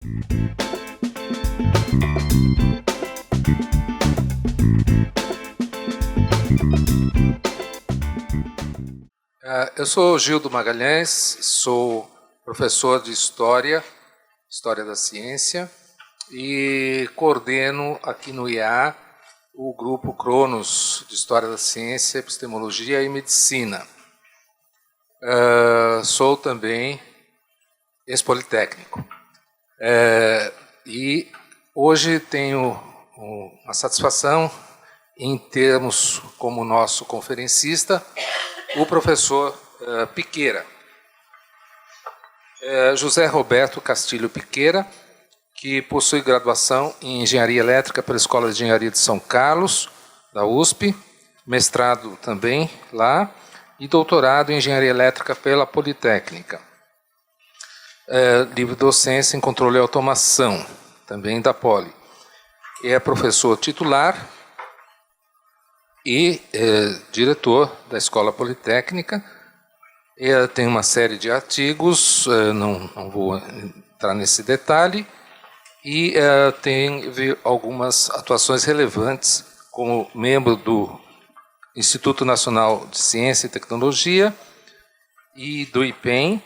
Eu sou Gildo Magalhães, sou professor de História da Ciência, e coordeno aqui no IEA o grupo Cronos de História da Ciência, Epistemologia e Medicina. Sou também ex-politécnico. E hoje tenho a satisfação em termos como nosso conferencista o professor Piqueira, José Roberto Castilho Piqueira, que possui graduação em Engenharia Elétrica pela Escola de Engenharia de São Carlos, da USP, mestrado também lá, e doutorado em Engenharia Elétrica pela Politécnica. Livre docência em Controle e Automação, também da Poli. É professor titular e diretor da Escola Politécnica. Tem uma série de artigos, não vou entrar nesse detalhe, e teve algumas atuações relevantes como membro do Instituto Nacional de Ciência e Tecnologia e do IPEM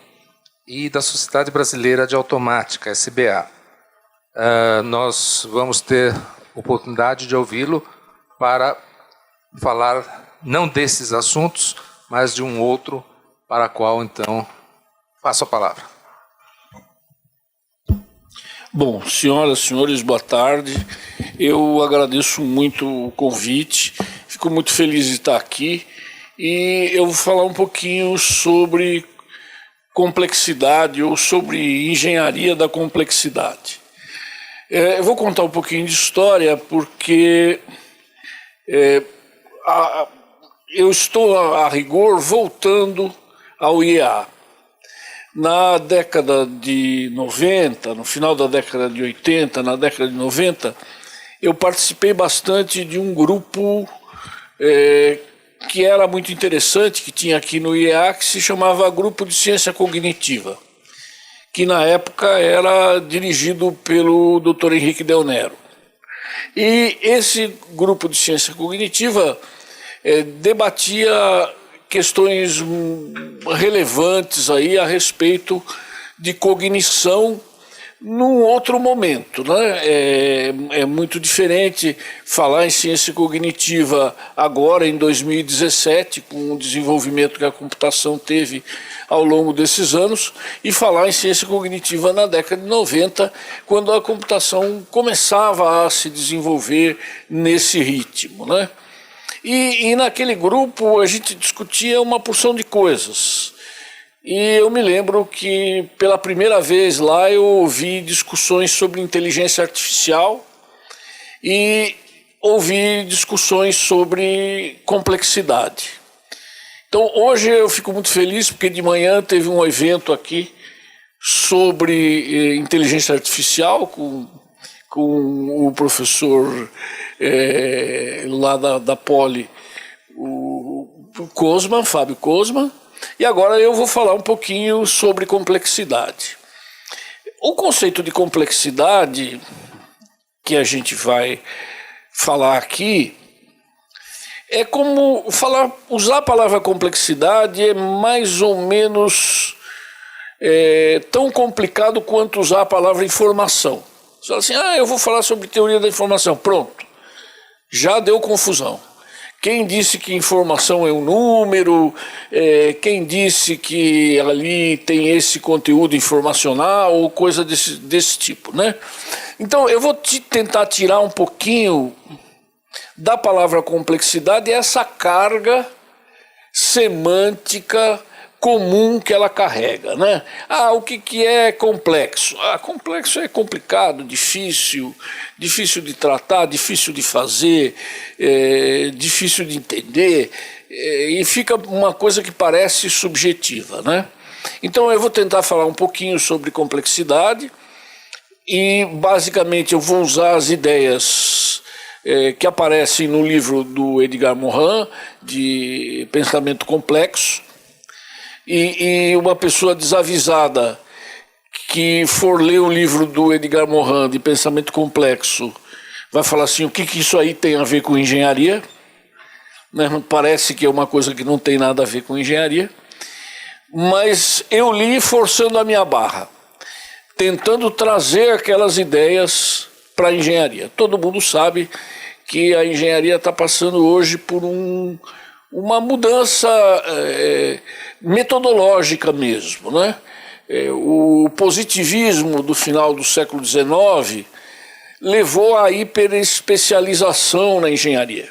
e da Sociedade Brasileira de Automática, SBA. Nós vamos ter oportunidade de ouvi-lo para falar não desses assuntos, mas de um outro, para a qual, então, passo a palavra. Bom, senhoras e senhores, boa tarde. Eu agradeço muito o convite, fico muito feliz de estar aqui, e eu vou falar um pouquinho sobre complexidade ou sobre engenharia da complexidade. Eu vou contar um pouquinho de história porque eu estou, a rigor, voltando ao IEA. Na década de 90, no final da década de 80, na década de 90, eu participei bastante de um grupo que era muito interessante, que tinha aqui no IEA, que se chamava Grupo de Ciência Cognitiva, que na época era dirigido pelo Dr. Henrique Del Nero. E esse grupo de ciência cognitiva debatia questões relevantes aí a respeito de cognição num outro momento, né? É muito diferente falar em ciência cognitiva agora, em 2017, com o desenvolvimento que a computação teve ao longo desses anos, e falar em ciência cognitiva na década de 90, quando a computação começava a se desenvolver nesse ritmo, né? E naquele grupo a gente discutia uma porção de coisas. E eu me lembro que pela primeira vez lá eu ouvi discussões sobre inteligência artificial e ouvi discussões sobre complexidade. Então hoje eu fico muito feliz porque de manhã teve um evento aqui sobre inteligência artificial com o professor lá da Poli, o Cosman, Fábio Cosman, e agora eu vou falar um pouquinho sobre complexidade. O conceito de complexidade que a gente vai falar aqui é como usar a palavra complexidade é mais ou menos tão complicado quanto usar a palavra informação. Você fala assim, eu vou falar sobre teoria da informação, pronto, já deu confusão. Quem disse que informação é um número, quem disse que ali tem esse conteúdo informacional ou coisa desse tipo, né? Então eu vou tentar tirar um pouquinho da palavra complexidade essa carga semântica comum que ela carrega, né? O que é complexo? Complexo é complicado, difícil de tratar, difícil de fazer, difícil de entender, e fica uma coisa que parece subjetiva, né? Então eu vou tentar falar um pouquinho sobre complexidade e basicamente eu vou usar as ideias que aparecem no livro do Edgar Morin, de Pensamento Complexo, e uma pessoa desavisada que for ler o livro do Edgar Morin, de Pensamento Complexo, vai falar assim, o que isso aí tem a ver com engenharia? Né? Parece que é uma coisa que não tem nada a ver com engenharia, mas eu li forçando a minha barra, tentando trazer aquelas ideias para a engenharia. Todo mundo sabe que a engenharia está passando hoje por uma mudança metodológica mesmo, né? O positivismo do final do século XIX levou à hiperespecialização na engenharia.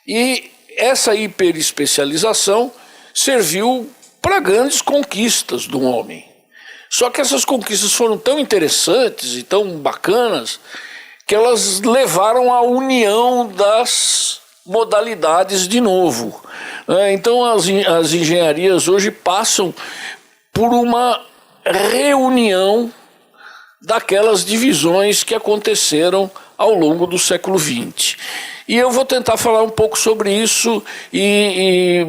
E essa hiperespecialização serviu para grandes conquistas do homem. Só que essas conquistas foram tão interessantes e tão bacanas que elas levaram à união das modalidades de novo. Então as engenharias hoje passam por uma reunião daquelas divisões que aconteceram ao longo do século XX. E eu vou tentar falar um pouco sobre isso e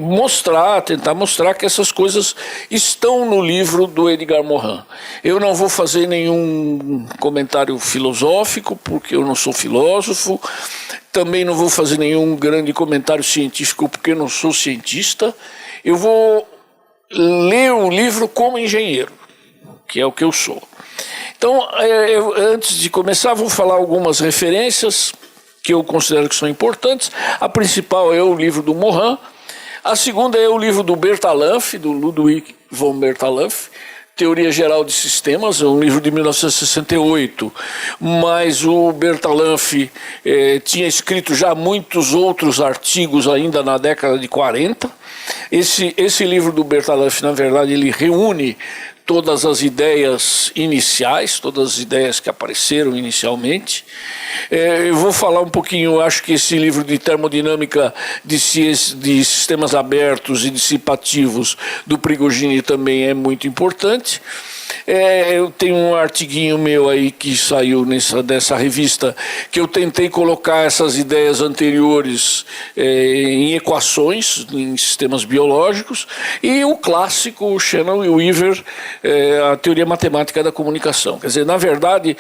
tentar mostrar que essas coisas estão no livro do Edgar Morin. Eu não vou fazer nenhum comentário filosófico, porque eu não sou filósofo. Também não vou fazer nenhum grande comentário científico, porque eu não sou cientista. Eu vou ler o livro como engenheiro, que é o que eu sou. Então, antes de começar, vou falar algumas referências que eu considero que são importantes. A principal é o livro do Morin. A segunda é o livro do Bertalanffy, do Ludwig von Bertalanffy, Teoria Geral de Sistemas, é um livro de 1968, mas o Bertalanffy tinha escrito já muitos outros artigos ainda na década de 40. Esse livro do Bertalanffy, na verdade, ele reúne todas as ideias iniciais, todas as ideias que apareceram inicialmente. Eu vou falar um pouquinho, acho que esse livro de termodinâmica de sistemas abertos e dissipativos do Prigogine também é muito importante. Eu tenho um artiguinho meu aí que saiu dessa revista, que eu tentei colocar essas ideias anteriores em equações, em sistemas biológicos, e o clássico, o Shannon e o Weaver, a teoria matemática da comunicação. Quer dizer, na verdade,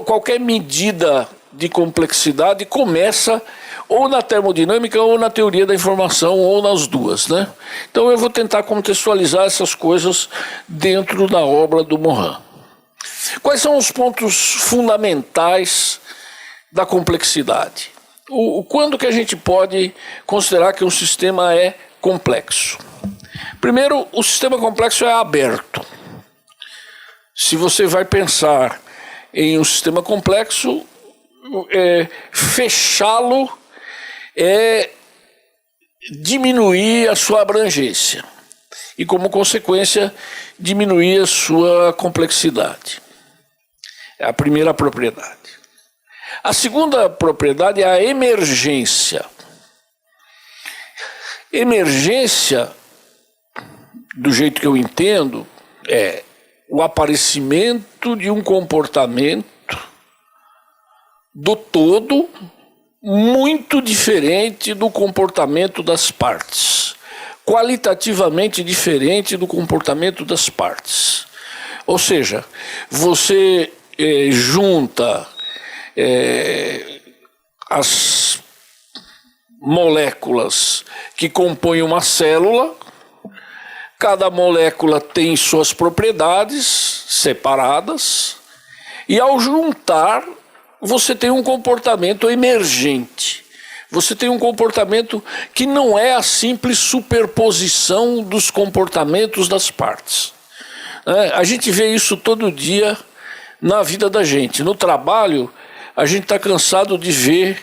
qualquer medida de complexidade começa ou na termodinâmica ou na teoria da informação, ou nas duas, né? Então eu vou tentar contextualizar essas coisas dentro da obra do Morin. Quais são os pontos fundamentais da complexidade? Quando que a gente pode considerar que um sistema é complexo? Primeiro, o sistema complexo é aberto. Se você vai pensar em um sistema complexo, fechá-lo é diminuir a sua abrangência e, como consequência, diminuir a sua complexidade. É a primeira propriedade. A segunda propriedade é a emergência. Emergência, do jeito que eu entendo, é o aparecimento de um comportamento do todo muito diferente do comportamento das partes, qualitativamente diferente do comportamento das partes. Ou seja, você junta as moléculas que compõem uma célula, cada molécula tem suas propriedades separadas, e ao juntar você tem um comportamento emergente. Você tem um comportamento que não é a simples superposição dos comportamentos das partes. A gente vê isso todo dia na vida da gente. No trabalho, a gente está cansado de ver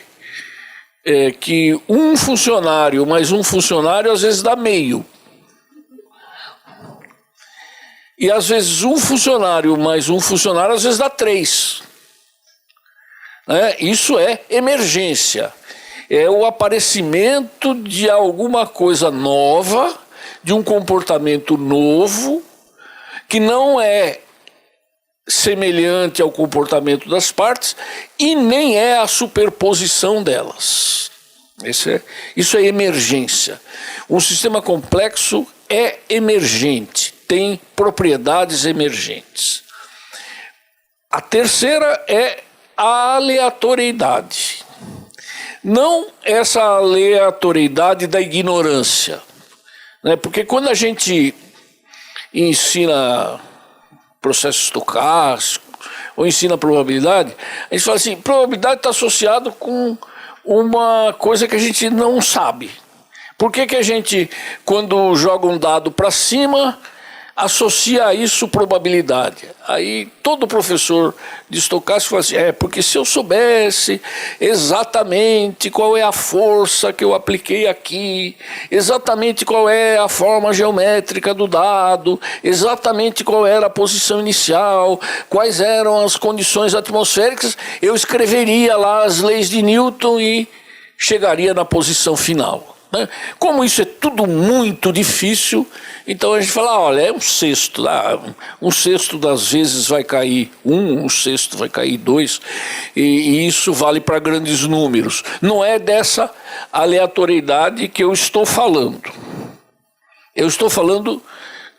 que um funcionário mais um funcionário às vezes dá meio. E às vezes um funcionário mais um funcionário às vezes dá 3. Isso é emergência, é o aparecimento de alguma coisa nova, de um comportamento novo, que não é semelhante ao comportamento das partes e nem é a superposição delas. Isso é emergência. Um sistema complexo é emergente. tem propriedades emergentes. A terceira é a aleatoriedade. Não essa aleatoriedade da ignorância, né? Porque quando a gente ensina processo estocástico ou ensina probabilidade, a gente fala assim, probabilidade está associado com uma coisa que a gente não sabe. Por que a gente, quando joga um dado para cima, associa a isso probabilidade? Aí todo professor de estocástico fala assim, porque se eu soubesse exatamente qual é a força que eu apliquei aqui, exatamente qual é a forma geométrica do dado, exatamente qual era a posição inicial, quais eram as condições atmosféricas, eu escreveria lá as leis de Newton e chegaria na posição final. Como isso é tudo muito difícil, então a gente fala, olha, é um sexto, um sexto das vezes vai cair um sexto vai cair 2, e isso vale para grandes números. Não é dessa aleatoriedade que eu estou falando. Eu estou falando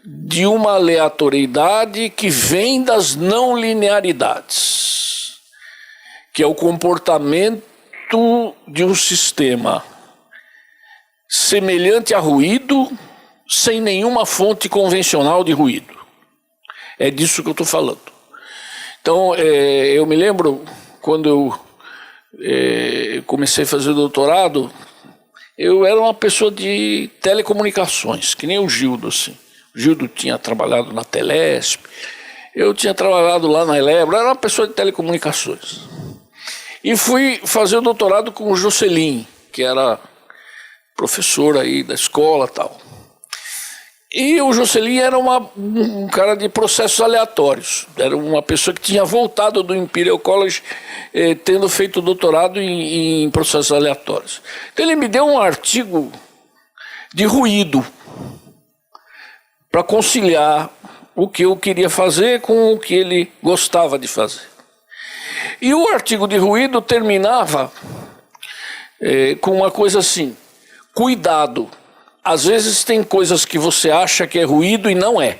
de uma aleatoriedade que vem das não linearidades, que é o comportamento de um sistema semelhante a ruído, sem nenhuma fonte convencional de ruído. É disso que eu estou falando. Então, eu me lembro, quando eu comecei a fazer doutorado, eu era uma pessoa de telecomunicações, que nem o Gildo, assim. O Gildo tinha trabalhado na Telesp, eu tinha trabalhado lá na Elebra, era uma pessoa de telecomunicações. E fui fazer o doutorado com o Jocelyn, que era professor aí da escola e tal. E o Jocelyn era um cara de processos aleatórios. Era uma pessoa que tinha voltado do Imperial College tendo feito doutorado em processos aleatórios. Então ele me deu um artigo de ruído para conciliar o que eu queria fazer com o que ele gostava de fazer. E o artigo de ruído terminava com uma coisa assim: cuidado, às vezes tem coisas que você acha que é ruído e não é.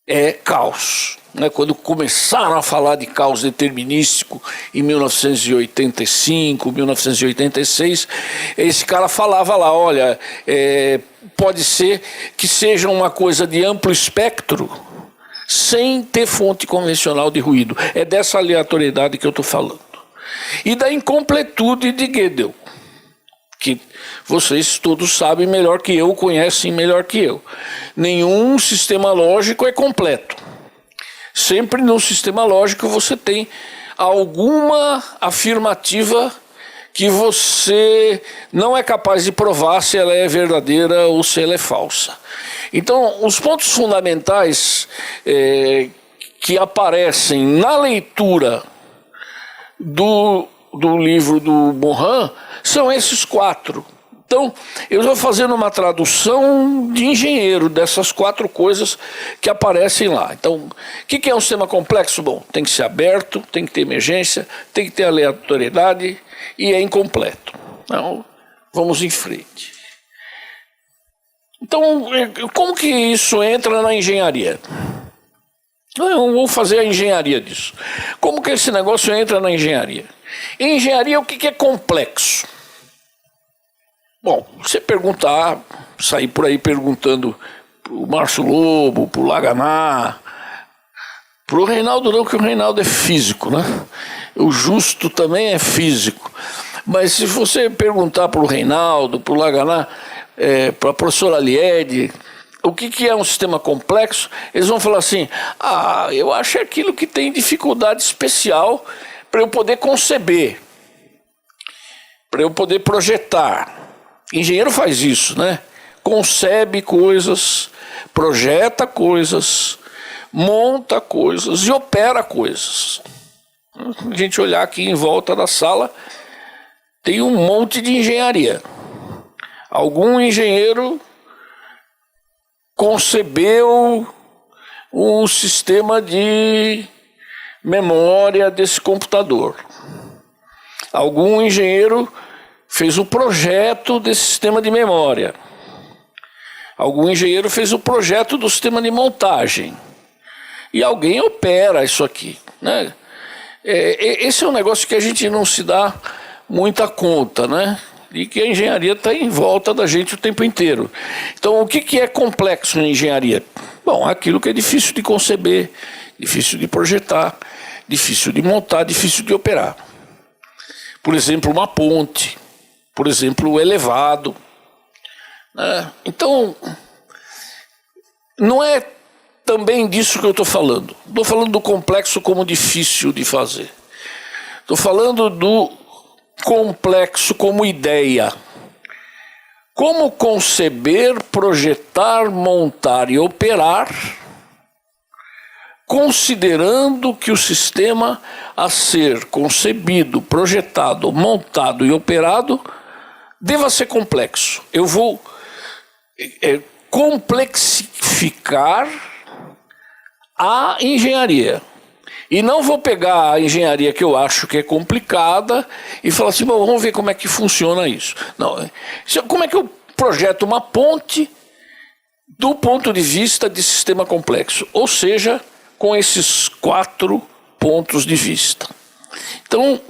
É caos. Quando começaram a falar de caos determinístico em 1985, 1986, esse cara falava lá, olha, pode ser que seja uma coisa de amplo espectro, sem ter fonte convencional de ruído. É dessa aleatoriedade que eu estou falando. E da incompletude de Gödel, que vocês todos sabem melhor que eu, conhecem melhor que eu. Nenhum sistema lógico é completo. Sempre no sistema lógico você tem alguma afirmativa que você não é capaz de provar se ela é verdadeira ou se ela é falsa. Então, os pontos fundamentais que aparecem na leitura do livro do Morin são esses 4. Então, eu estou fazendo uma tradução de engenheiro dessas 4 coisas que aparecem lá. Então, o que é um sistema complexo? Bom, tem que ser aberto, tem que ter emergência, tem que ter aleatoriedade e é incompleto. Então, vamos em frente. Então, como que isso entra na engenharia? Eu vou fazer a engenharia disso. Como que esse negócio entra na engenharia? Em engenharia, o que é complexo? Bom, você perguntar, sair por aí perguntando para o Márcio Lobo, para o Laganá, para o Reinaldo não, que o Reinaldo é físico, né? O Justo também é físico. Mas se você perguntar para o Reinaldo, para o Laganá, para a professora Liede, o que é um sistema complexo, eles vão falar assim, eu acho aquilo que tem dificuldade especial para eu poder conceber, para eu poder projetar. Engenheiro faz isso, né? Concebe coisas, projeta coisas, monta coisas e opera coisas. A gente olhar aqui em volta da sala, tem um monte de engenharia. Algum engenheiro concebeu um sistema de memória desse computador. Algum engenheiro fez o projeto desse sistema de memória. Algum engenheiro fez o projeto do sistema de montagem. E alguém opera isso aqui, né? Esse é um negócio que a gente não se dá muita conta, né? E que a engenharia está em volta da gente o tempo inteiro. Então, o que é complexo na engenharia? Bom, aquilo que é difícil de conceber, difícil de projetar, difícil de montar, difícil de operar. Por exemplo, uma ponte, por exemplo, o elevado, né? Então, não é também disso que eu estou falando. Estou falando do complexo como difícil de fazer. Estou falando do complexo como ideia. Como conceber, projetar, montar e operar, considerando que o sistema a ser concebido, projetado, montado e operado deva ser complexo. Eu vou complexificar a engenharia. E não vou pegar a engenharia que eu acho que é complicada e falar assim, bom, vamos ver como é que funciona isso. Não, como é que eu projeto uma ponte do ponto de vista de sistema complexo? Ou seja, com esses 4 pontos de vista. Então,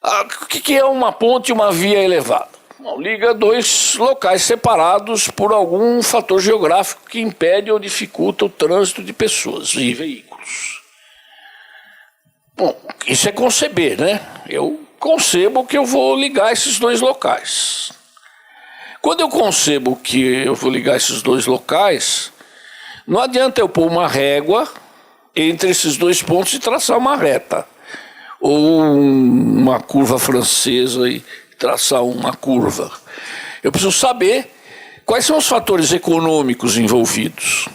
o que é uma ponte e uma via elevada? Liga 2 locais separados por algum fator geográfico que impede ou dificulta o trânsito de pessoas e veículos. Bom, isso é conceber, né? Eu concebo que eu vou ligar esses 2 locais. Quando eu concebo que eu vou ligar esses 2 locais, não adianta eu pôr uma régua entre esses 2 pontos e traçar uma reta. Ou uma curva francesa e traçar uma curva. Eu preciso saber quais são os fatores econômicos envolvidos.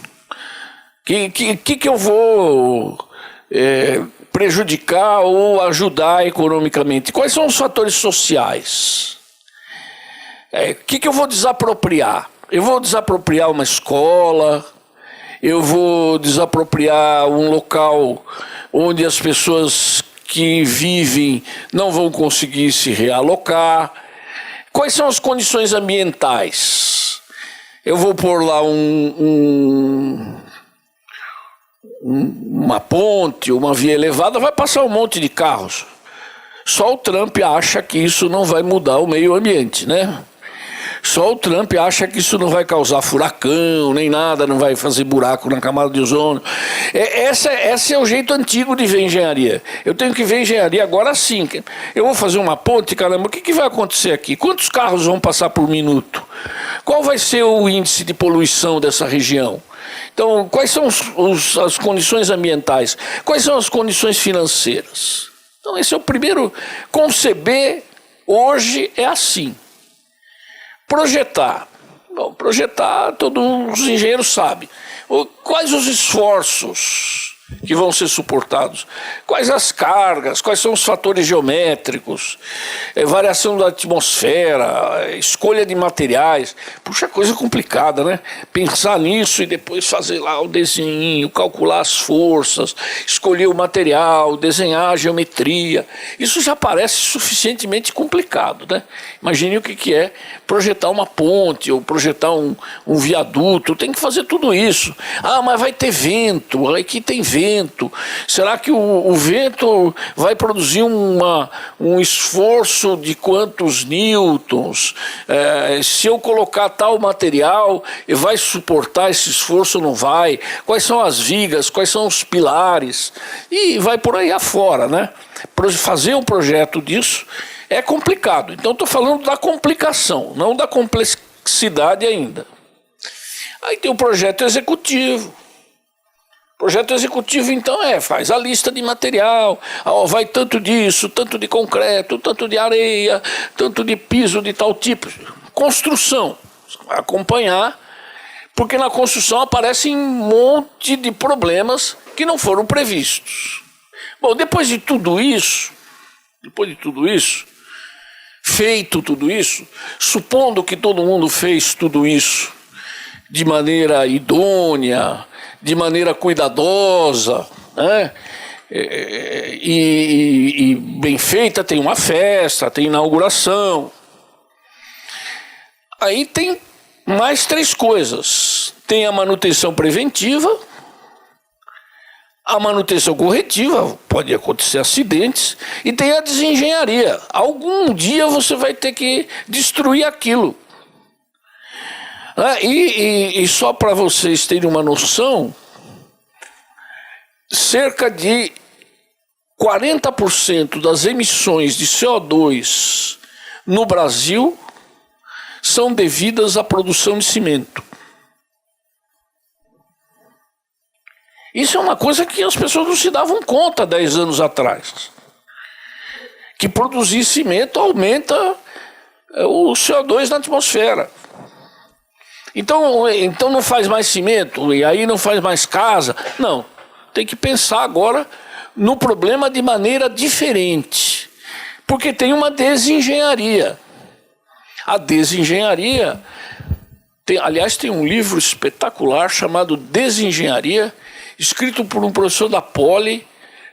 Que eu vou prejudicar ou ajudar economicamente? Quais são os fatores sociais? Que eu vou desapropriar? Eu vou desapropriar uma escola, eu vou desapropriar um local onde as pessoas que vivem não vão conseguir se realocar. Quais são as condições ambientais? Eu vou pôr lá uma ponte, uma via elevada, vai passar um monte de carros. Só o Trump acha que isso não vai mudar o meio ambiente, né? Só o Trump acha que isso não vai causar furacão, nem nada, não vai fazer buraco na camada de ozônio. Esse é o jeito antigo de ver engenharia. Eu tenho que ver engenharia agora sim. Eu vou fazer uma ponte, caramba, o que vai acontecer aqui? Quantos carros vão passar por minuto? Qual vai ser o índice de poluição dessa região? Então, quais são as condições ambientais? Quais são as condições financeiras? Então, esse é o primeiro. Conceber hoje é assim. Projetar. Bom, projetar, todos os engenheiros sabem. Quais os esforços que vão ser suportados? Quais as cargas? Quais são os fatores geométricos? Variação da atmosfera, escolha de materiais. Puxa, coisa complicada, né? Pensar nisso e depois fazer lá o desenho, calcular as forças, escolher o material, desenhar a geometria. Isso já parece suficientemente complicado, né? Imagine o que é projetar uma ponte ou projetar um viaduto. Tem que fazer tudo isso. Ah, mas vai ter vento. Aqui tem vento. Será que o vento vai produzir um esforço de quantos newtons? Se eu colocar tal material, vai suportar esse esforço ou não vai? Quais são as vigas? Quais são os pilares? E vai por aí afora, né? Fazer um projeto disso é complicado. Então, estou falando da complicação, não da complexidade ainda. Aí tem o projeto executivo. Projeto executivo, então, faz a lista de material, vai tanto disso, tanto de concreto, tanto de areia, tanto de piso de tal tipo. Construção, acompanhar, porque na construção aparecem um monte de problemas que não foram previstos. Bom, depois de tudo isso, feito tudo isso, supondo que todo mundo fez tudo isso de maneira idônea, de maneira cuidadosa, né? E bem feita, tem uma festa, tem inauguração. Aí tem mais 3 coisas. Tem a manutenção preventiva, a manutenção corretiva, pode acontecer acidentes, e tem a desengenharia. Algum dia você vai ter que destruir aquilo. E só para vocês terem uma noção, cerca de 40% das emissões de CO2 no Brasil são devidas à produção de cimento. Isso é uma coisa que as pessoas não se davam conta 10 anos atrás. Que produzir cimento aumenta o CO2 na atmosfera. Então não faz mais cimento, e aí não faz mais casa. Não, tem que pensar agora no problema de maneira diferente. Porque tem uma desengenharia. A desengenharia, aliás, tem um livro espetacular chamado Desengenharia, escrito por um professor da Poli,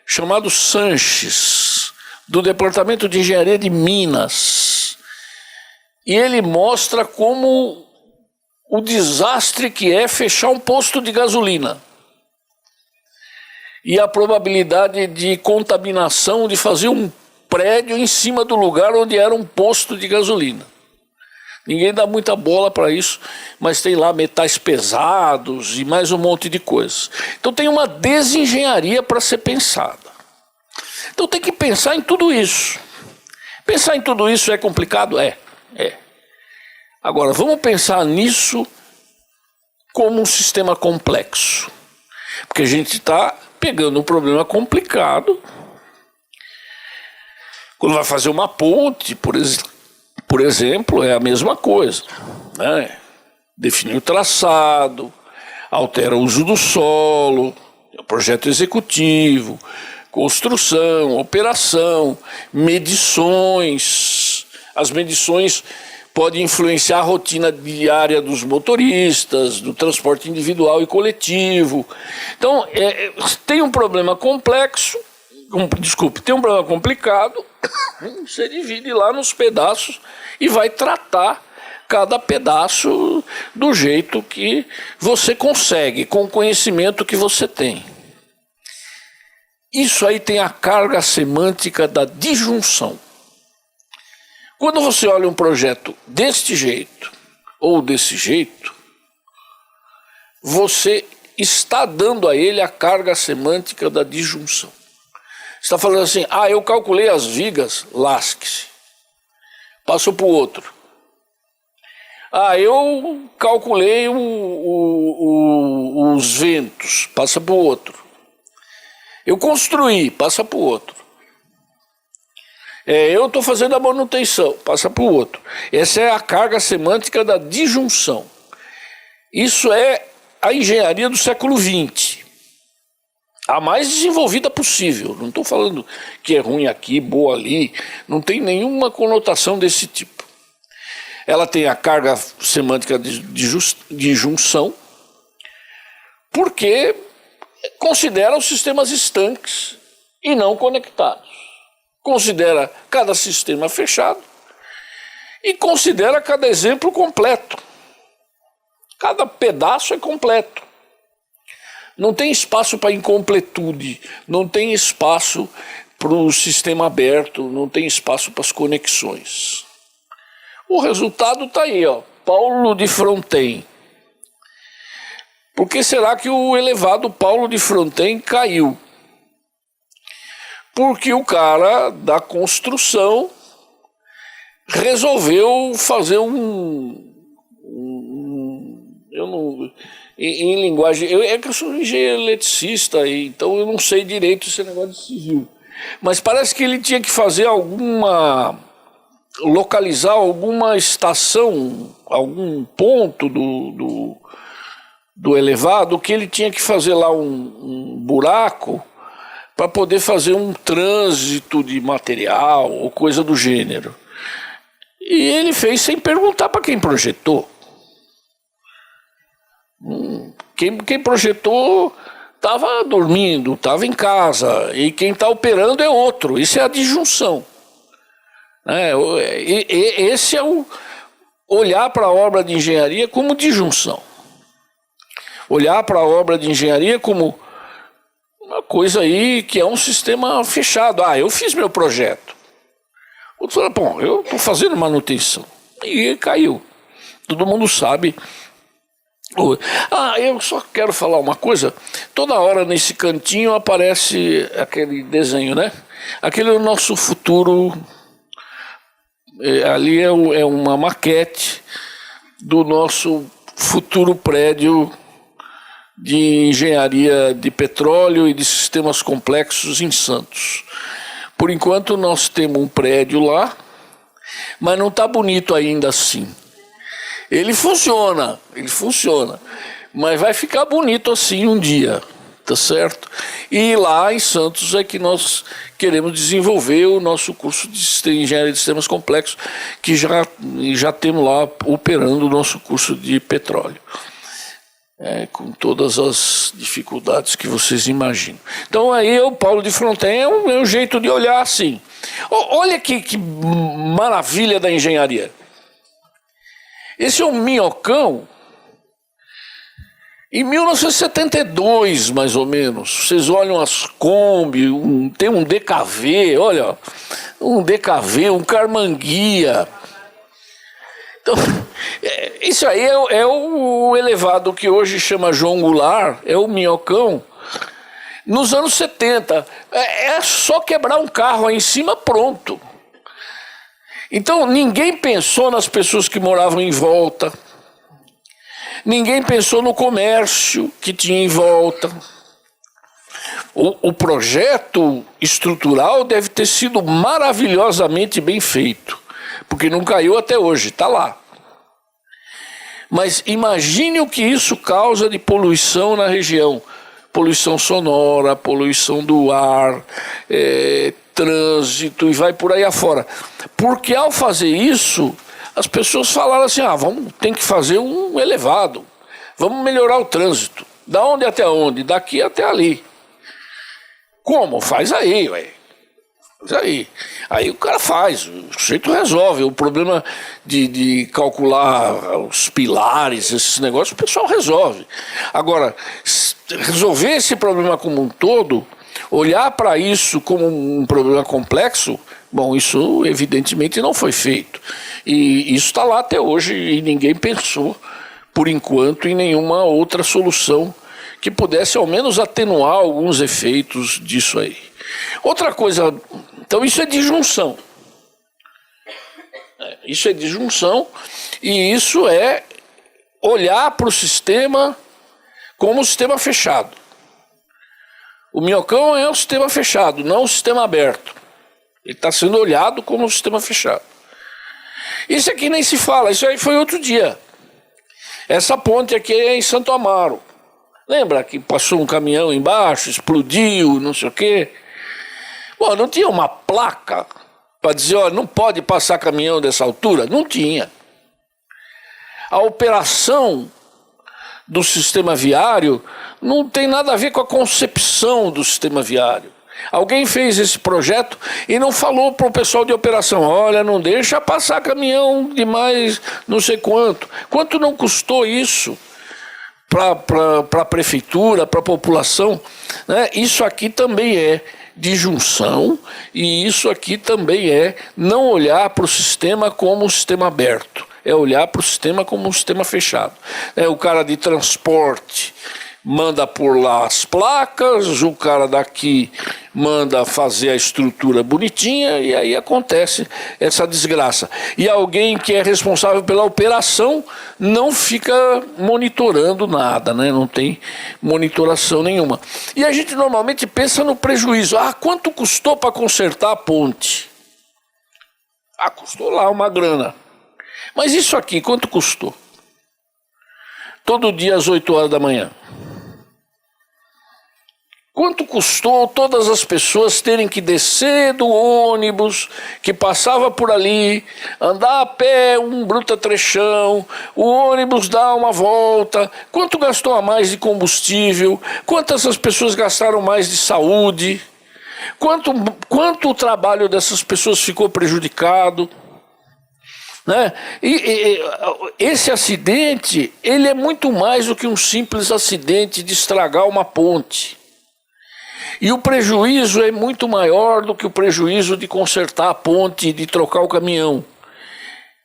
chamado Sanches, do Departamento de Engenharia de Minas. E ele mostra como o desastre que é fechar um posto de gasolina. E a probabilidade de contaminação, de fazer um prédio em cima do lugar onde era um posto de gasolina. Ninguém dá muita bola para isso, mas tem lá metais pesados e mais um monte de coisas. Então tem uma desengenharia para ser pensada. Então tem que pensar em tudo isso. Pensar em tudo isso é complicado? É. Agora, vamos pensar nisso como um sistema complexo. Porque a gente está pegando um problema complicado. Quando vai fazer uma ponte, por exemplo, é a mesma coisa, né? Definir o traçado, altera o uso do solo, projeto executivo, construção, operação, medições. As medições podem influenciar a rotina diária dos motoristas, do transporte individual e coletivo. Então, tem um problema complexo, tem um problema complicado, você divide lá nos pedaços e vai tratar cada pedaço do jeito que você consegue, com o conhecimento que você tem. Isso aí tem a carga semântica da disjunção. Quando você olha um projeto deste jeito ou desse jeito, você está dando a ele a carga semântica da disjunção. Você está falando assim, eu calculei as vigas, lasque-se. Passou para o outro. Eu calculei os ventos, passa para o outro. Eu construí, passa para o outro. Eu estou fazendo a manutenção, passa para o outro. Essa é a carga semântica da disjunção. Isso é a engenharia do século XX. A mais desenvolvida possível. Não estou falando que é ruim aqui, boa ali. Não tem nenhuma conotação desse tipo. Ela tem a carga semântica de junção, porque considera os sistemas estanques e não conectados. Considera cada sistema fechado e considera cada exemplo completo. Cada pedaço é completo. Não tem espaço para incompletude, não tem espaço para o sistema aberto, não tem espaço para as conexões. O resultado está aí, Paulo de Fronten. Por que será que o elevado Paulo de Fronten caiu? Porque o cara da construção resolveu fazer em linguagem... que eu sou engenheiro eletricista, então eu não sei direito esse negócio de civil. Mas parece que ele tinha que fazer localizar alguma estação, algum ponto do elevado, que ele tinha que fazer lá um buraco para poder fazer um trânsito de material ou coisa do gênero. E ele fez sem perguntar para quem projetou. Quem projetou estava dormindo, estava em casa, e quem está operando é outro. Isso é a disjunção. Esse é olhar para a obra de engenharia como disjunção. Olhar para a obra de engenharia como uma coisa aí que é um sistema fechado. Eu fiz meu projeto. Outro fala, bom, eu estou fazendo manutenção. E caiu. Todo mundo sabe. Eu só quero falar uma coisa. Toda hora nesse cantinho aparece aquele desenho, né? Aquele é o nosso futuro. Ali é uma maquete do nosso futuro prédio de engenharia de petróleo e de sistemas complexos em Santos. Por enquanto nós temos um prédio lá, mas não está bonito ainda assim. Ele funciona, mas vai ficar bonito assim um dia, tá certo? E lá em Santos é que nós queremos desenvolver o nosso curso de engenharia de sistemas complexos, que já temos lá operando o nosso curso de petróleo. Com todas as dificuldades que vocês imaginam. Então aí o Paulo de Fronten é um jeito de olhar assim. Olha que maravilha da engenharia. Esse é um minhocão. Em 1972, mais ou menos, vocês olham as Kombi, tem um DKV, olha, um DKV, um Carmanguia. Então, isso aí é o elevado que hoje chama João Goulart, é o minhocão. Nos anos 70, é só quebrar um carro aí em cima, pronto. Então, ninguém pensou nas pessoas que moravam em volta. Ninguém pensou no comércio que tinha em volta. O projeto estrutural deve ter sido maravilhosamente bem feito, porque não caiu até hoje, está lá. Mas imagine o que isso causa de poluição na região. Poluição sonora, poluição do ar, trânsito e vai por aí afora. Porque ao fazer isso, as pessoas falaram assim, tem que fazer um elevado, vamos melhorar o trânsito. Da onde até onde? Daqui até ali. Como? Faz aí, ué. Aí o cara faz, o sujeito resolve. O problema de calcular os pilares, esses negócios, o pessoal resolve. Agora, resolver esse problema como um todo, olhar para isso como um problema complexo, bom, isso evidentemente não foi feito. E isso está lá até hoje e ninguém pensou, por enquanto, em nenhuma outra solução que pudesse ao menos atenuar alguns efeitos disso aí. Outra coisa, então isso é disjunção. Isso é disjunção e isso é olhar para o sistema como um sistema fechado. O minhocão é um sistema fechado, não um sistema aberto. Ele está sendo olhado como um sistema fechado. Isso aqui nem se fala, isso aí foi outro dia. Essa ponte aqui é em Santo Amaro. Lembra que passou um caminhão embaixo, explodiu, não sei o quê? Bom, não tinha uma placa para dizer, não pode passar caminhão dessa altura? Não tinha. A operação do sistema viário não tem nada a ver com a concepção do sistema viário. Alguém fez esse projeto e não falou para o pessoal de operação, olha, não deixa passar caminhão de mais não sei quanto. Quanto não custou isso para a prefeitura, para a população? Né? Isso aqui também é disjunção e isso aqui também é não olhar para o sistema como um sistema aberto, é olhar para o sistema como um sistema fechado. O cara de transporte manda por lá as placas, o cara daqui manda fazer a estrutura bonitinha e aí acontece essa desgraça. E alguém que é responsável pela operação não fica monitorando nada, né? Não tem monitoração nenhuma. E a gente normalmente pensa no prejuízo. Quanto custou para consertar a ponte? Custou lá uma grana. Mas isso aqui, quanto custou? Todo dia às 8 horas da manhã. Quanto custou todas as pessoas terem que descer do ônibus que passava por ali, andar a pé um bruta trechão, o ônibus dá uma volta, quanto gastou a mais de combustível, quantas as pessoas gastaram mais de saúde, quanto o trabalho dessas pessoas ficou prejudicado. Né? Esse acidente, ele é muito mais do que um simples acidente de estragar uma ponte. E o prejuízo é muito maior do que o prejuízo de consertar a ponte e de trocar o caminhão.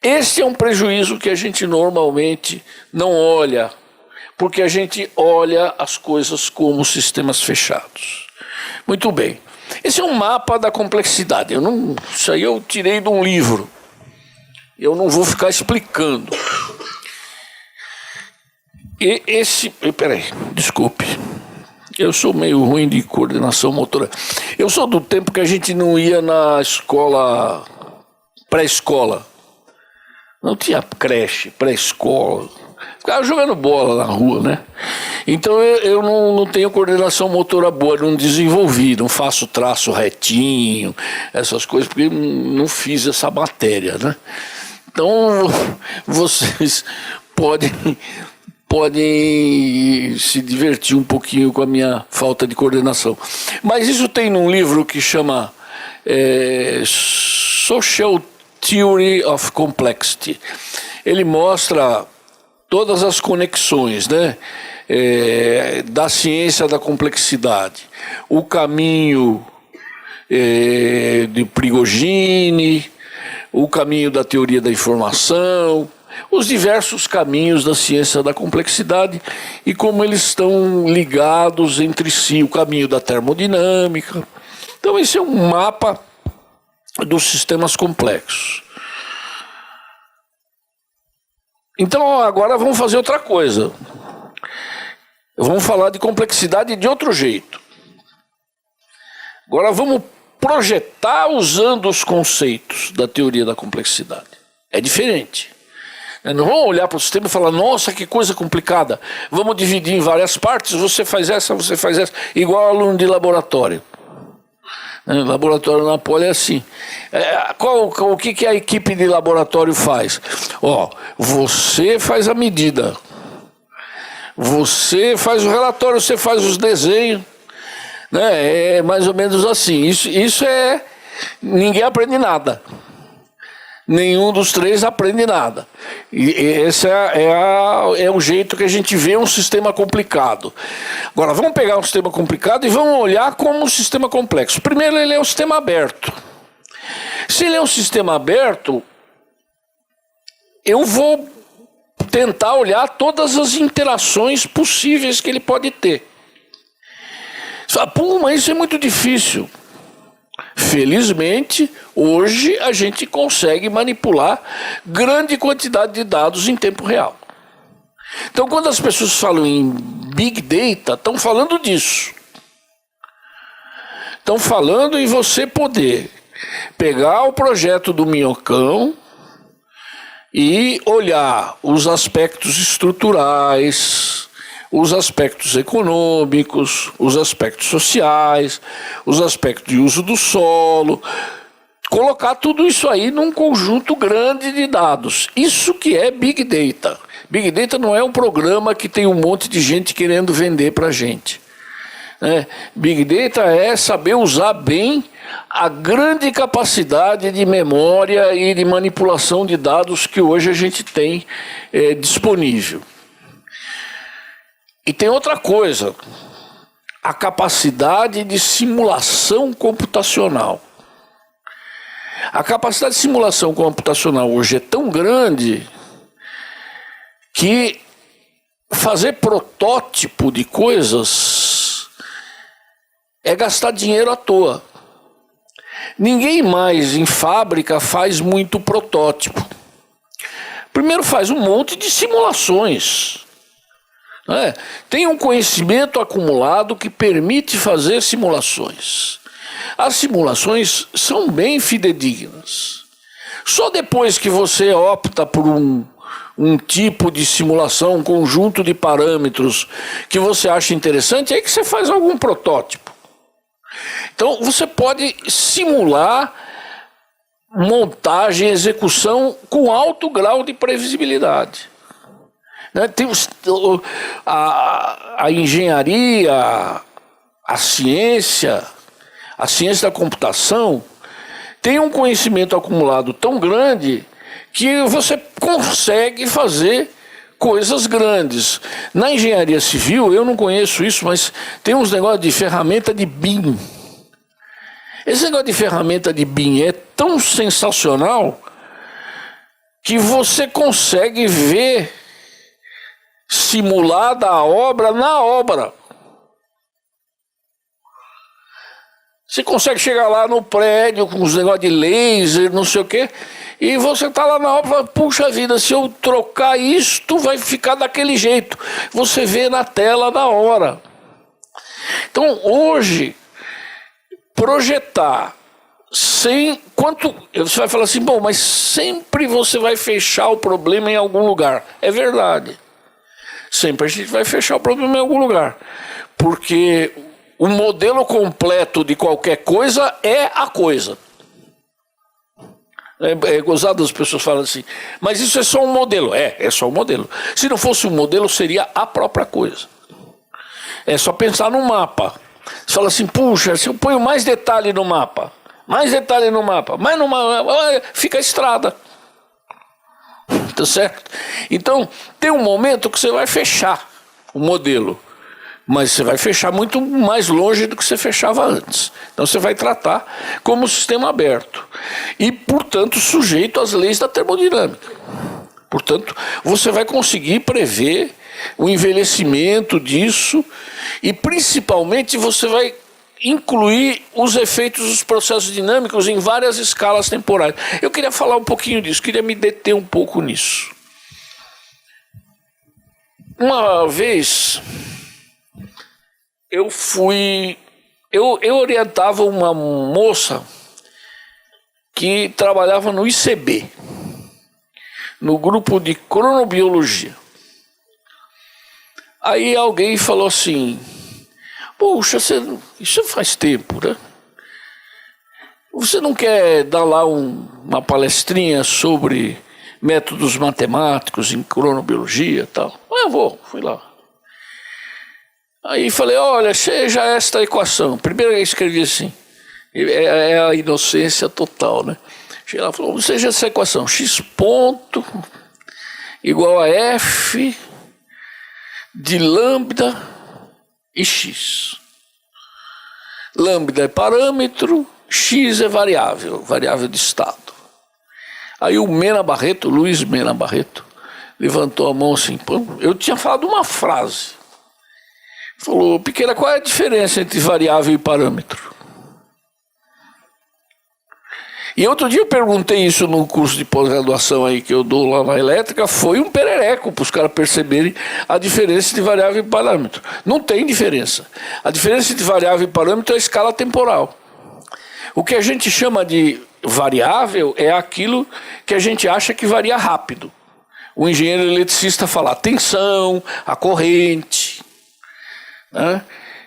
Esse é um prejuízo que a gente normalmente não olha, porque a gente olha as coisas como sistemas fechados. Muito bem. Esse é um mapa da complexidade. Isso aí eu tirei de um livro. Eu não vou ficar explicando. Peraí, desculpe. Eu sou meio ruim de coordenação motora. Eu sou do tempo que a gente não ia na escola, pré-escola. Não tinha creche, pré-escola. Ficava jogando bola na rua, né? Então eu não tenho coordenação motora boa, não desenvolvi, não faço traço retinho, essas coisas, porque não fiz essa matéria, né? Então vocês podem se divertir um pouquinho com a minha falta de coordenação. Mas isso tem num livro que chama Social Theory of Complexity. Ele mostra todas as conexões, né, da ciência da complexidade. O caminho de Prigogine, o caminho da teoria da informação, os diversos caminhos da ciência da complexidade e como eles estão ligados entre si, o caminho da termodinâmica. Então esse é um mapa dos sistemas complexos. Então agora vamos fazer outra coisa. Vamos falar de complexidade de outro jeito. Agora vamos projetar usando os conceitos da teoria da complexidade. É diferente. Não vamos olhar para o sistema e falar, nossa, que coisa complicada. Vamos dividir em várias partes, você faz essa, igual aluno de laboratório. Laboratório na Poli é assim. O que a equipe de laboratório faz? Você faz a medida. Você faz o relatório, você faz os desenhos. Né? É mais ou menos assim. Isso é... Ninguém aprende nada. Nenhum dos três aprende nada. E esse é o jeito que a gente vê um sistema complicado. Agora, vamos pegar um sistema complicado e vamos olhar como um sistema complexo. Primeiro, ele é um sistema aberto. Se ele é um sistema aberto, eu vou tentar olhar todas as interações possíveis que ele pode ter. Você fala, mas isso é muito difícil. Felizmente, hoje a gente consegue manipular grande quantidade de dados em tempo real. Então, quando as pessoas falam em Big Data, estão falando disso. Estão falando em você poder pegar o projeto do Minhocão e olhar os aspectos estruturais, os aspectos econômicos, os aspectos sociais, os aspectos de uso do solo, colocar tudo isso aí num conjunto grande de dados. Isso que é Big Data. Big Data não é um programa que tem um monte de gente querendo vender para a gente. Big Data é saber usar bem a grande capacidade de memória e de manipulação de dados que hoje a gente tem disponível. E tem outra coisa, a capacidade de simulação computacional. A capacidade de simulação computacional hoje é tão grande que fazer protótipo de coisas é gastar dinheiro à toa. Ninguém mais em fábrica faz muito protótipo. Primeiro faz um monte de simulações. Tem um conhecimento acumulado que permite fazer simulações. As simulações são bem fidedignas. Só depois que você opta por um tipo de simulação, um conjunto de parâmetros que você acha interessante, é que você faz algum protótipo. Então você pode simular montagem, execução com alto grau de previsibilidade. Tem a engenharia, a ciência da computação tem um conhecimento acumulado tão grande que você consegue fazer coisas grandes. Na engenharia civil, eu não conheço isso, mas tem uns negócios de ferramenta de BIM. Esse negócio de ferramenta de BIM é tão sensacional que você consegue ver simulada a obra na obra. Você consegue chegar lá no prédio com os negócios de laser, não sei o quê, e você está lá na obra e fala, puxa vida, se eu trocar isto, vai ficar daquele jeito. Você vê na tela na hora. Então, hoje, projetar sem... Você vai falar assim, bom, mas sempre você vai fechar o problema em algum lugar. É verdade. Sempre a gente vai fechar o problema em algum lugar. Porque o modelo completo de qualquer coisa é a coisa. É gozado, as pessoas falam assim, mas isso é só um modelo. É só um modelo. Se não fosse um modelo, seria a própria coisa. É só pensar no mapa. Você fala assim, puxa, se eu ponho mais detalhe no mapa, mais fica a estrada. Tá certo? Então, tem um momento que você vai fechar o modelo, mas você vai fechar muito mais longe do que você fechava antes. Então, você vai tratar como sistema aberto e, portanto, sujeito às leis da termodinâmica. Portanto, você vai conseguir prever o envelhecimento disso e, principalmente, você vai incluir os efeitos dos processos dinâmicos em várias escalas temporais. Eu queria falar um pouquinho disso, queria me deter um pouco nisso. Uma vez, eu orientava uma moça que trabalhava no ICB, no grupo de cronobiologia. Aí alguém falou assim, puxa, isso faz tempo, né? Você não quer dar lá uma palestrinha sobre métodos matemáticos em cronobiologia e tal? Eu fui lá. Aí falei, olha, seja esta equação. Primeiro eu escrevi assim, é a inocência total, né? Cheguei lá e falou, seja essa equação, x ponto igual a f de lambda e x. Lambda é parâmetro, x é variável de estado. Aí o Luiz Mena Barreto, levantou a mão assim, eu tinha falado uma frase. Falou, Piqueira, qual é a diferença entre variável e parâmetro? E outro dia eu perguntei isso no curso de pós-graduação aí que eu dou lá na elétrica, foi um perereco para os caras perceberem a diferença de variável e parâmetro. Não tem diferença. A diferença de variável e parâmetro é a escala temporal. O que a gente chama de variável é aquilo que a gente acha que varia rápido. O engenheiro eletricista fala a tensão, a corrente, né?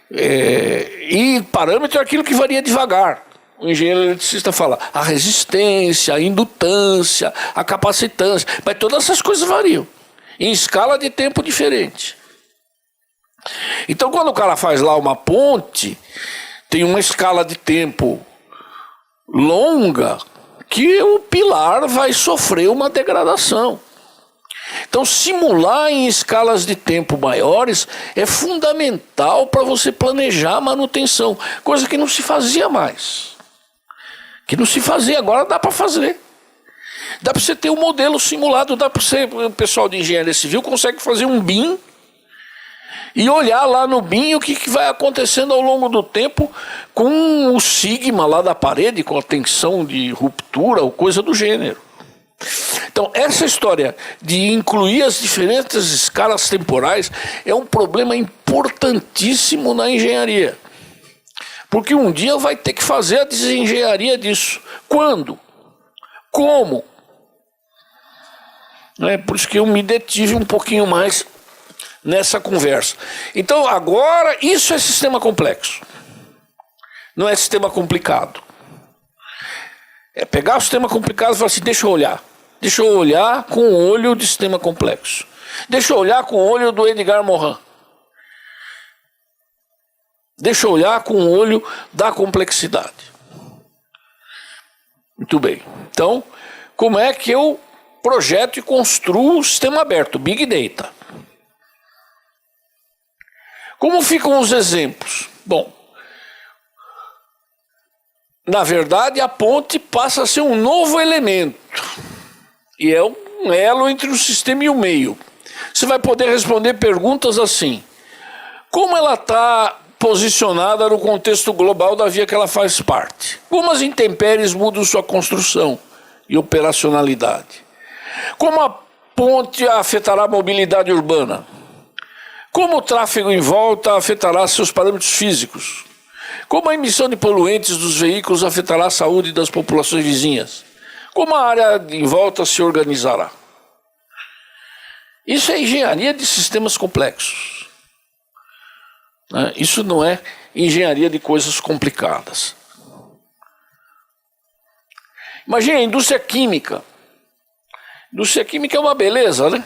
E parâmetro é aquilo que varia devagar. O engenheiro eletricista fala a resistência, a indutância, a capacitância, mas todas essas coisas variam em escala de tempo diferente. Então, quando o cara faz lá uma ponte, tem uma escala de tempo longa que o pilar vai sofrer uma degradação. Então, simular em escalas de tempo maiores é fundamental para você planejar a manutenção, coisa que não se fazia mais. Que não se fazia, agora dá para fazer. Dá para você ter um modelo simulado, dá para você, o pessoal de engenharia civil consegue fazer um BIM e olhar lá no BIM o que vai acontecendo ao longo do tempo com o sigma lá da parede, com a tensão de ruptura ou coisa do gênero. Então, essa história de incluir as diferentes escalas temporais é um problema importantíssimo na engenharia. Porque um dia vai ter que fazer a desengenharia disso. Quando? Como? Por isso que eu me detive um pouquinho mais nessa conversa. Então, agora, isso é sistema complexo. Não é sistema complicado. É pegar o sistema complicado e falar assim, deixa eu olhar. Deixa eu olhar com o olho de sistema complexo. Deixa eu olhar com o olho do Edgar Morin. Deixa eu olhar com o olho da complexidade. Muito bem. Então, como é que eu projeto e construo o sistema aberto, Big Data. Como ficam os exemplos? Bom, na verdade, a ponte passa a ser um novo elemento. E é um elo entre o sistema e o meio. Você vai poder responder perguntas assim: como ela está posicionada no contexto global da via que ela faz parte? Como as intempéries mudam sua construção e operacionalidade? Como a ponte afetará a mobilidade urbana? Como o tráfego em volta afetará seus parâmetros físicos? Como a emissão de poluentes dos veículos afetará a saúde das populações vizinhas? Como a área em volta se organizará? Isso é engenharia de sistemas complexos. Isso não é engenharia de coisas complicadas. Imagine a indústria química. A indústria química é uma beleza, né?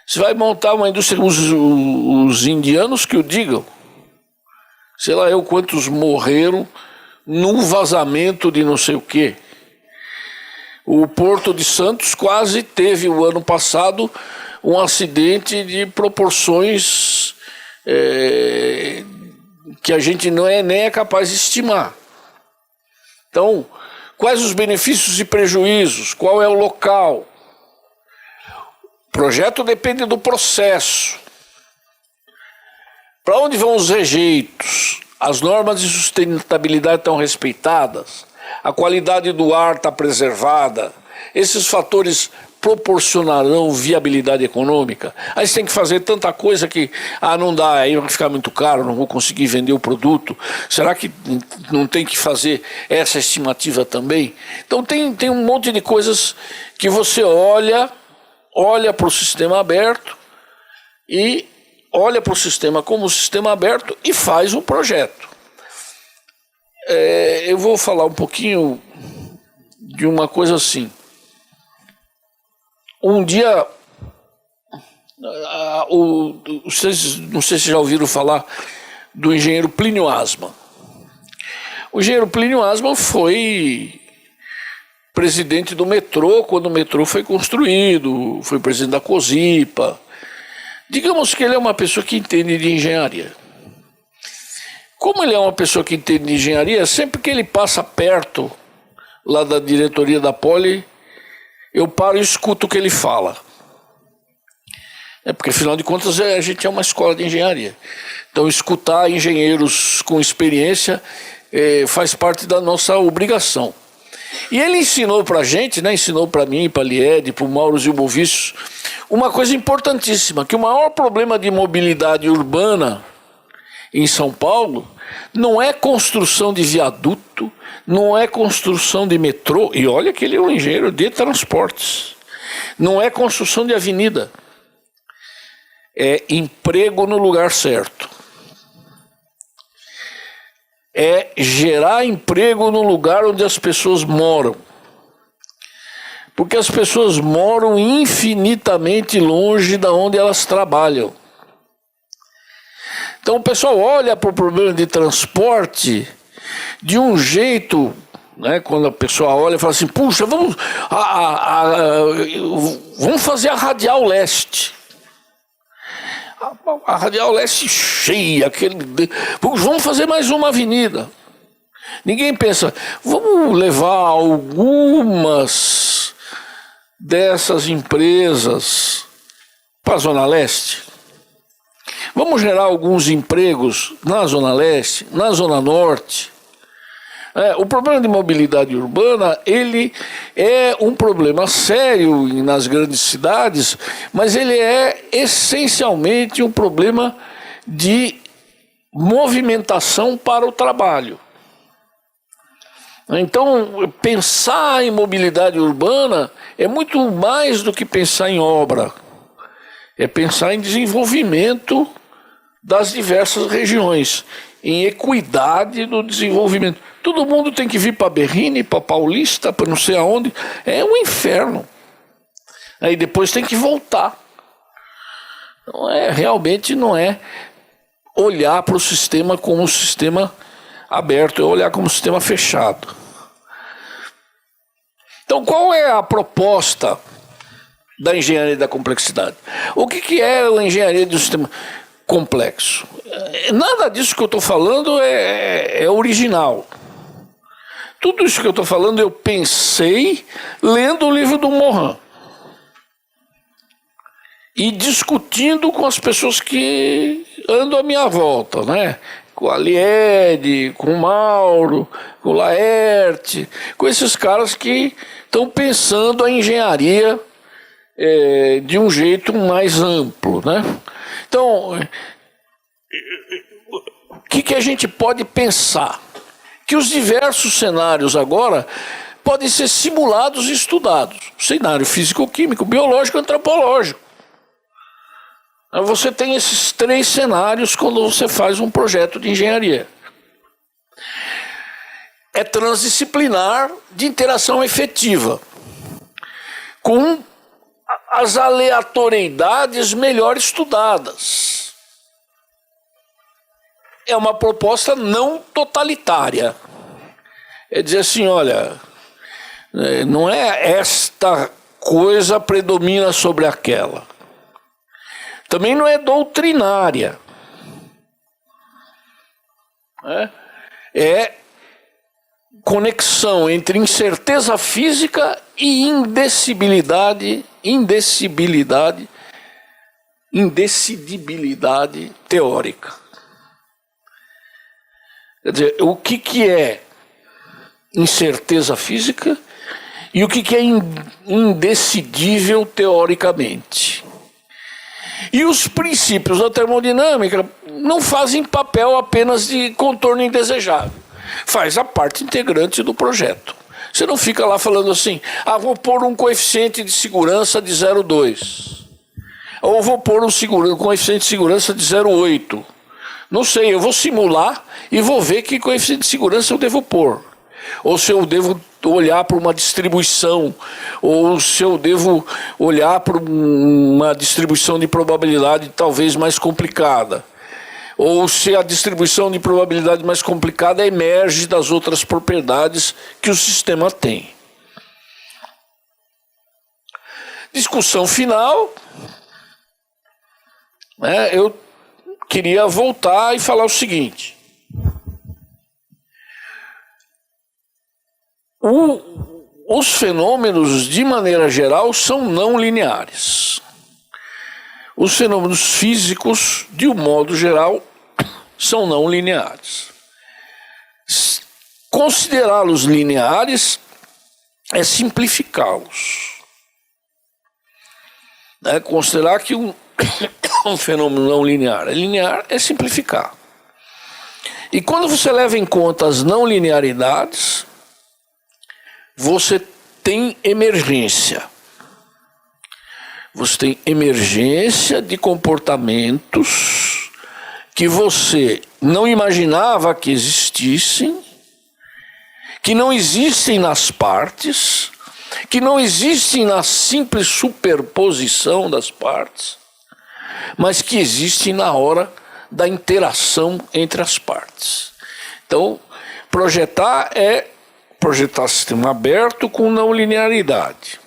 Você vai montar uma indústria, os indianos que o digam. Sei lá eu quantos morreram num vazamento de não sei o quê. O Porto de Santos quase teve, o ano passado, um acidente de proporções que a gente nem é capaz de estimar. Então, quais os benefícios e prejuízos? Qual é o local? O projeto depende do processo. Para onde vão os rejeitos? As normas de sustentabilidade estão respeitadas? A qualidade do ar está preservada? Esses fatores proporcionarão viabilidade econômica? Aí você tem que fazer tanta coisa que, não dá, aí vai ficar muito caro, não vou conseguir vender o produto. Será que não tem que fazer essa estimativa também? Então tem um monte de coisas que você olha para o sistema aberto e olha para o sistema como sistema aberto e faz um projeto. Eu vou falar um pouquinho de uma coisa assim. Um dia, não sei se já ouviram falar do engenheiro Plínio Asman. O engenheiro Plínio Asman foi presidente do metrô quando o metrô foi construído, foi presidente da COSIPA. Digamos que ele é uma pessoa que entende de engenharia. Como ele é uma pessoa que entende de engenharia, sempre que ele passa perto lá da diretoria da Poli, eu paro e escuto o que ele fala. Porque, afinal de contas, a gente é uma escola de engenharia. Então, escutar engenheiros com experiência faz parte da nossa obrigação. E ele ensinou para a gente, ensinou para mim, para a Liede, para o Mauro Zilbovícios, uma coisa importantíssima, que o maior problema de mobilidade urbana em São Paulo não é construção de viaduto, não é construção de metrô, e olha que ele é um engenheiro de transportes, não é construção de avenida, é emprego no lugar certo, é gerar emprego no lugar onde as pessoas moram, porque as pessoas moram infinitamente longe da onde elas trabalham. Então o pessoal olha para o problema de transporte de um jeito, quando a pessoa olha e fala assim, puxa, vamos fazer a Radial Leste. A Radial Leste cheia, vamos fazer mais uma avenida. Ninguém pensa, vamos levar algumas dessas empresas para a Zona Leste? Vamos gerar alguns empregos na Zona Leste, na Zona Norte. O problema de mobilidade urbana, ele é um problema sério nas grandes cidades, mas ele é essencialmente um problema de movimentação para o trabalho. Então, pensar em mobilidade urbana é muito mais do que pensar em obra. É pensar em desenvolvimento das diversas regiões, em equidade do desenvolvimento. Todo mundo tem que vir para Berrini, para Paulista, para não sei aonde. É um inferno. Aí depois tem que voltar. Então, realmente não é olhar para o sistema como um sistema aberto, é olhar como um sistema fechado. Então, qual é a proposta da engenharia da complexidade. O que é a engenharia do sistema complexo? Nada disso que eu estou falando é original. Tudo isso que eu estou falando eu pensei lendo o livro do Morin e discutindo com as pessoas que andam à minha volta, né? Com a Liede, com o Mauro, com o Laerte, com esses caras que estão pensando a engenharia de um jeito mais amplo, né? Então, o que a gente pode pensar? Que os diversos cenários agora podem ser simulados e estudados. Cenário físico-químico, biológico e antropológico. Você tem esses 3 cenários quando você faz um projeto de engenharia. É transdisciplinar de interação efetiva, com as aleatoriedades melhor estudadas. É uma proposta não totalitária. É dizer assim, olha, não é esta coisa predomina sobre aquela. Também não é doutrinária. É conexão entre incerteza física e indecidibilidade teórica. Quer dizer, o que é incerteza física e o que é indecidível teoricamente. E os princípios da termodinâmica não fazem papel apenas de contorno indesejável. Faz a parte integrante do projeto. Você não fica lá falando assim, vou pôr um coeficiente de segurança de 0,2. Ou vou pôr um coeficiente de segurança de 0,8. Não sei, eu vou simular e vou ver que coeficiente de segurança eu devo pôr. Ou se eu devo olhar para uma distribuição, ou se eu devo olhar para uma distribuição de probabilidade talvez mais complicada. Ou se a distribuição de probabilidade mais complicada emerge das outras propriedades que o sistema tem. Discussão final. Eu queria voltar e falar o seguinte. Os fenômenos, de maneira geral, são não lineares. Os fenômenos físicos, de um modo geral, são não lineares. Considerá-los lineares é simplificá-los. Considerar que um fenômeno não linear é simplificar. E quando você leva em conta as não linearidades, você tem emergência. Você tem emergência de comportamentos que você não imaginava que existissem, que não existem nas partes, que não existem na simples superposição das partes, mas que existem na hora da interação entre as partes. Então, projetar é projetar sistema aberto com não linearidade,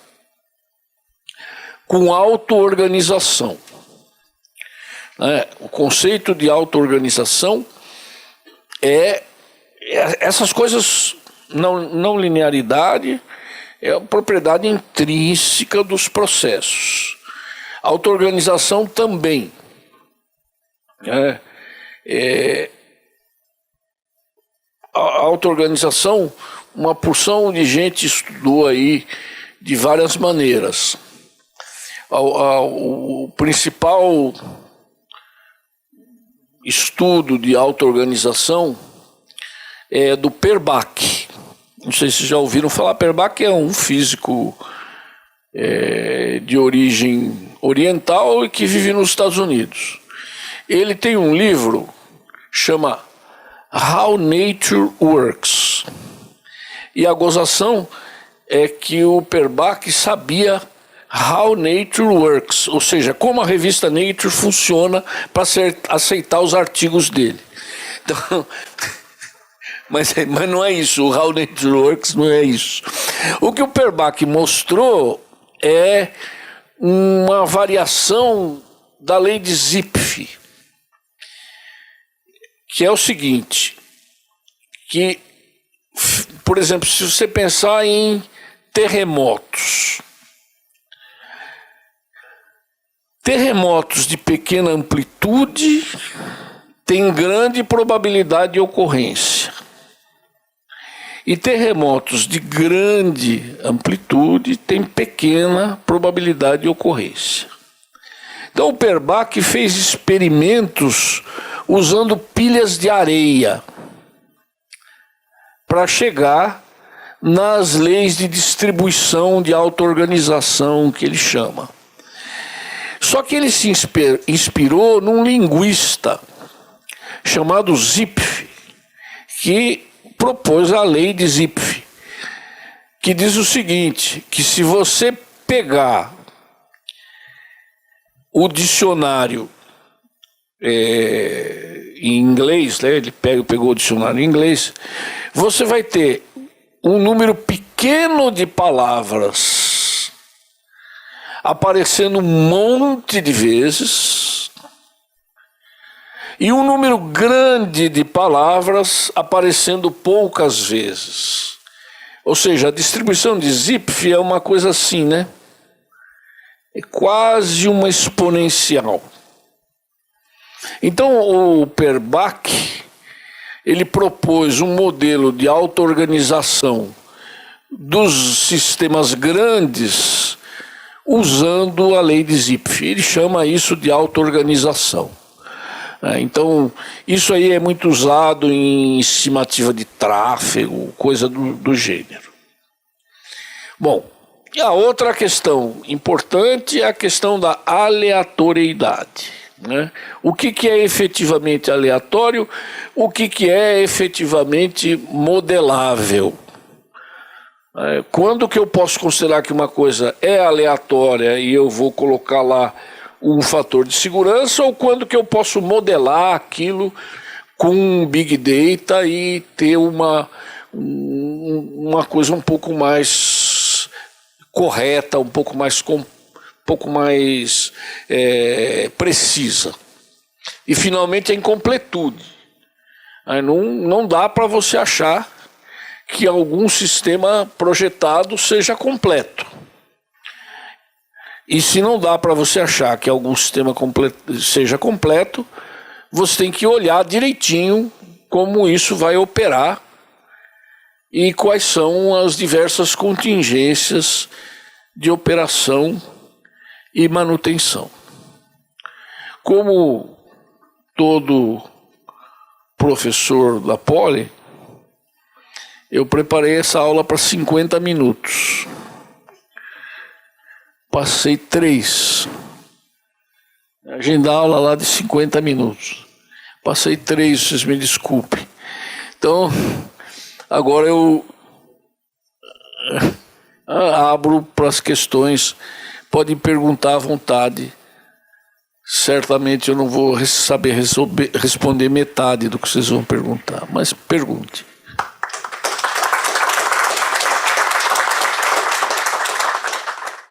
com auto-organização. O conceito de auto-organização é essas coisas, não linearidade, é a propriedade intrínseca dos processos. Auto-organização também. A auto-organização, uma porção de gente estudou aí de várias maneiras. O principal estudo de auto-organização é do Perbach. Não sei se já ouviram falar. Perbach é um físico de origem oriental e que vive nos Estados Unidos. Ele tem um livro chama How Nature Works. E a gozação é que o Perbach sabia How Nature Works, ou seja, como a revista Nature funciona para aceitar os artigos dele. Então, mas não é isso, o How Nature Works não é isso. O que o Perbach mostrou é uma variação da lei de Zipf, que é o seguinte, que, por exemplo, se você pensar em terremotos de pequena amplitude têm grande probabilidade de ocorrência. E terremotos de grande amplitude têm pequena probabilidade de ocorrência. Então o Perbach fez experimentos usando pilhas de areia para chegar nas leis de distribuição de auto-organização que ele chama. Só que ele se inspirou num linguista chamado Zipf, que propôs a lei de Zipf, que diz o seguinte, que se você pegar o dicionário em inglês, né, ele pegou o dicionário em inglês, você vai ter um número pequeno de palavras aparecendo um monte de vezes e um número grande de palavras aparecendo poucas vezes. Ou seja, a distribuição de Zipf é uma coisa assim, né? É quase uma exponencial. Então o Perbach, ele propôs um modelo de auto-organização dos sistemas grandes usando a lei de Zipf. Ele chama isso de auto-organização. Então, isso aí é muito usado em estimativa de tráfego, coisa do gênero. Bom, e a outra questão importante é a questão da aleatoriedade, né? O que é efetivamente aleatório, o que é efetivamente modelável. Quando que eu posso considerar que uma coisa é aleatória e eu vou colocar lá um fator de segurança, ou quando que eu posso modelar aquilo com Big Data e ter uma coisa um pouco mais correta, um pouco mais precisa. E finalmente a incompletude. Não dá para você achar que algum sistema projetado seja completo. E se não dá para você achar que algum sistema seja completo, você tem que olhar direitinho como isso vai operar e quais são as diversas contingências de operação e manutenção. Como todo professor da Poli, eu preparei essa aula para 50 minutos. Passei 3. Agendar a aula lá de 50 minutos. Passei 3, vocês me desculpem. Então, agora eu abro para as questões. Podem perguntar à vontade. Certamente eu não vou saber responder metade do que vocês vão perguntar, mas pergunte.